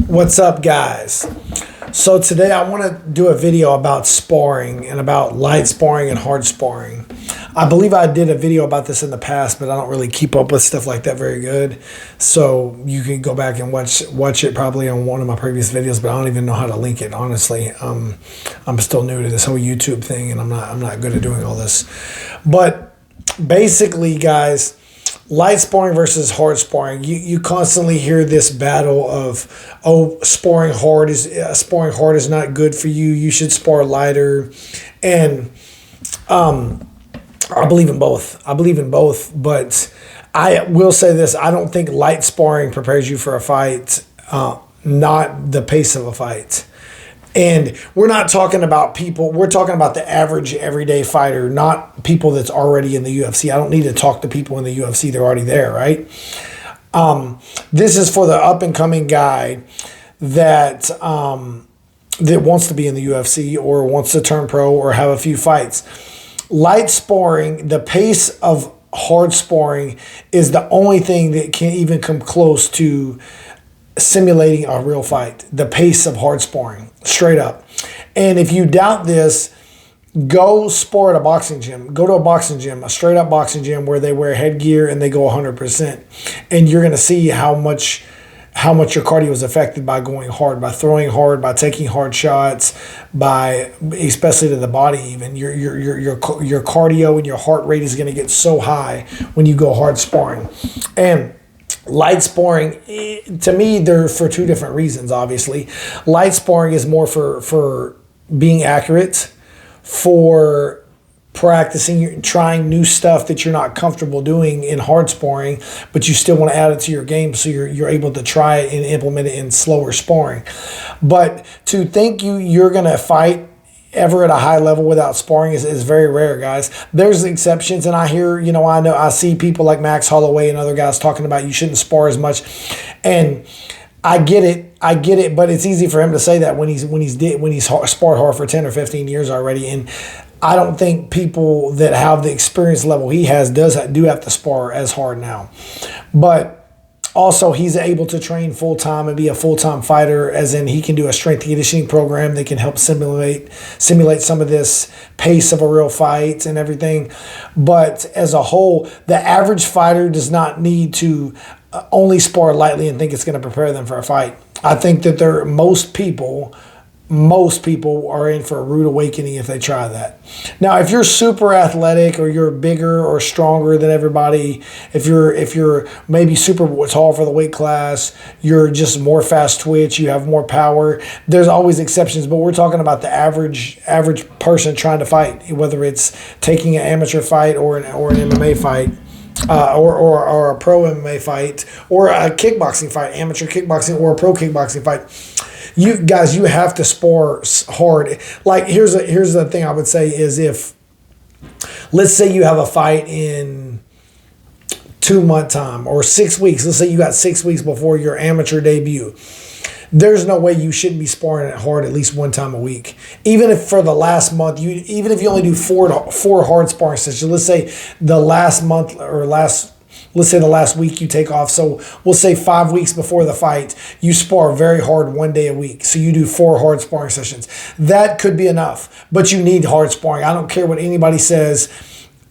What's up, guys? So today I want to do a video about sparring and about light sparring and hard sparring. I believe I did a video about this in the past, but I don't really keep up with stuff like that very good. So you can go back and watch it probably on one of my previous videos, but I don't even know how to link it, honestly. I'm still new to this whole YouTube thing, and I'm not good at doing all this. But basically, guys, light sparring versus hard sparring. You constantly hear this battle of, oh, sparring hard is not good for you. You should spar lighter, and I believe in both. But I will say this: I don't think light sparring prepares you for a fight, not the pace of a fight. And we're not talking about people, we're talking about the average everyday fighter, not people that's already in the UFC. I don't need to talk to people in the UFC, they're already there, right? This is for the up-and-coming guy that that wants to be in the UFC or wants to turn pro or have a few fights. Light sparring, the pace of hard sparring is the only thing that can even come close to simulating a real fight. The pace of hard sparring, straight up. And if you doubt this, go spar at a boxing gym. Go to a boxing gym, a straight up boxing gym where they wear headgear and they go 100%. And you're going to see how much your cardio is affected by going hard, by throwing hard, by taking hard shots, by especially to the body even. Your cardio and your heart rate is going to get so high when you go hard sparring. And light sparring, to me, they're for two different reasons, obviously. Light sparring is more for being accurate, for practicing, trying new stuff that you're not comfortable doing in hard sparring, but you still want to add it to your game so you're able to try it and implement it in slower sparring. But to think you're going to fight ever at a high level without sparring is very rare, guys. There's exceptions, and I hear, I see people like Max Holloway and other guys talking about you shouldn't spar as much, and I get it, but it's easy for him to say that when he's sparred hard for 10 or 15 years already, and I don't think people that have the experience level he has do have to spar as hard now. But also, he's able to train full-time and be a full-time fighter, as in he can do a strength and conditioning program that can help simulate some of this pace of a real fight and everything. But as a whole, the average fighter does not need to only spar lightly and think it's going to prepare them for a fight. I think that most people are in for a rude awakening if they try that. Now, if you're super athletic or you're bigger or stronger than everybody, if you're maybe super tall for the weight class, you're just more fast twitch, you have more power, there's always exceptions, but we're talking about the average person trying to fight, whether it's taking an amateur fight or an MMA fight. Or a pro MMA fight, or a kickboxing fight, amateur kickboxing or a pro kickboxing fight. You guys, you have to spar hard. Like, here's the thing I would say is, if let's say you have a fight in 2-month time or 6 weeks. Let's say you got 6 weeks before your amateur debut. There's no way you shouldn't be sparring it hard at least one time a week. Even if for the last month, even if you only do four hard sparring sessions, let's say the last month or let's say the last week you take off. So we'll say 5 weeks before the fight, you spar very hard 1 day a week. So you do 4 hard sparring sessions. That could be enough, but you need hard sparring. I don't care what anybody says.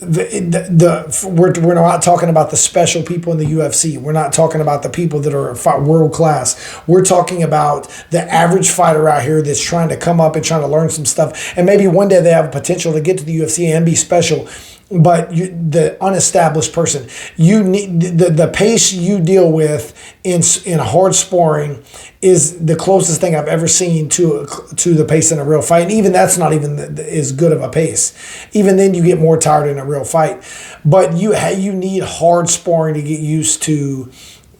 We're not talking about the special people in the UFC. We're not talking about the people that are world class. We're talking about the average fighter out here that's trying to come up and trying to learn some stuff. And maybe one day they have a potential to get to the UFC and be special. But the unestablished person, you need the pace you deal with in hard sparring is the closest thing I've ever seen to the pace in a real fight. And even that's not even as good of a pace. Even then, you get more tired in a real fight. But you need hard sparring to get used to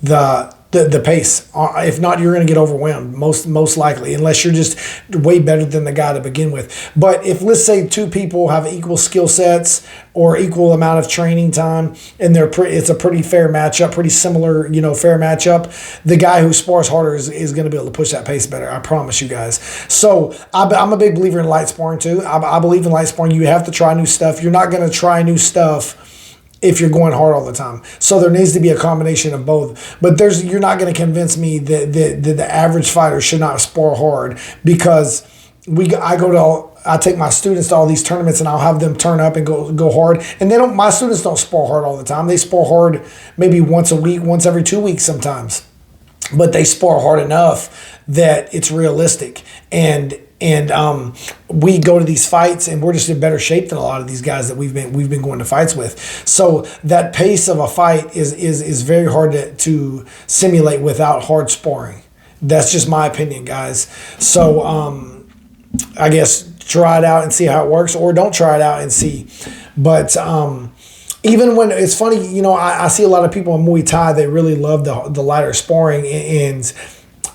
the pace. If not, you're going to get overwhelmed, most likely, unless you're just way better than the guy to begin with. But if, let's say, two people have equal skill sets or equal amount of training time, and it's a pretty fair matchup, pretty similar, fair matchup, the guy who spars harder is going to be able to push that pace better. I promise you guys. So I'm a big believer in light sparring too. I believe in light sparring. You have to try new stuff. You're not going to try new stuff if you're going hard all the time. So there needs to be a combination of both. But you're not going to convince me that the average fighter should not spar hard, because I take my students to all these tournaments and I'll have them turn up and go hard. And my students don't spar hard all the time. They spar hard maybe once a week, once every 2 weeks sometimes. But they spar hard enough that it's realistic. And we go to these fights and we're just in better shape than a lot of these guys that we've been going to fights with. So that pace of a fight is very hard to simulate without hard sparring. That's just my opinion, guys. So I guess try it out and see how it works, or don't try it out and see. But even when it's funny, I see a lot of people in Muay Thai, they really love the lighter sparring, and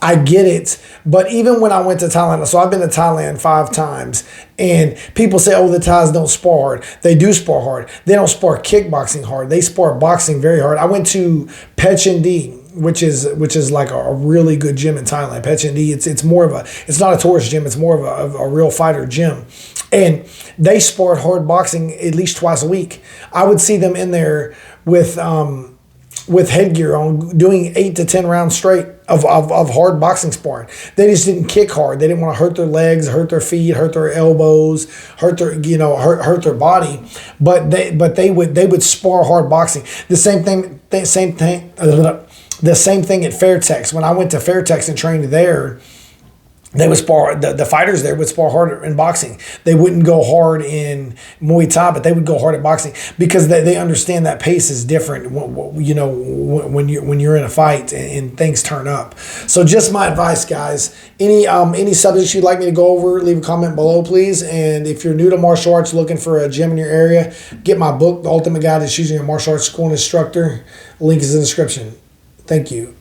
I get it. But even when I went to Thailand, so I've been to Thailand 5 times, and people say, oh, the Thais don't spar hard. They do spar hard. They don't spar kickboxing hard. They spar boxing very hard. I went to Pechindi, which is like a really good gym in Thailand. Pechindi, it's not a tourist gym. It's more of a real fighter gym. And they sparred hard boxing at least twice a week. I would see them in there with headgear on, doing 8 to 10 rounds straight of hard boxing sparring. They just didn't kick hard. They didn't want to hurt their legs, hurt their feet, hurt their elbows, hurt their body. But they would spar hard boxing. The same thing at Fairtex. When I went to Fairtex and trained there, they would spar, the fighters there would spar hard in boxing. They wouldn't go hard in Muay Thai, but they would go hard at boxing, because they understand that pace is different, when you're in a fight and things turn up. So just my advice, guys. Any subjects you'd like me to go over, leave a comment below, please. And if you're new to martial arts, looking for a gym in your area, get my book, The Ultimate Guide to Choosing a Martial Arts School and Instructor. Link is in the description. Thank you.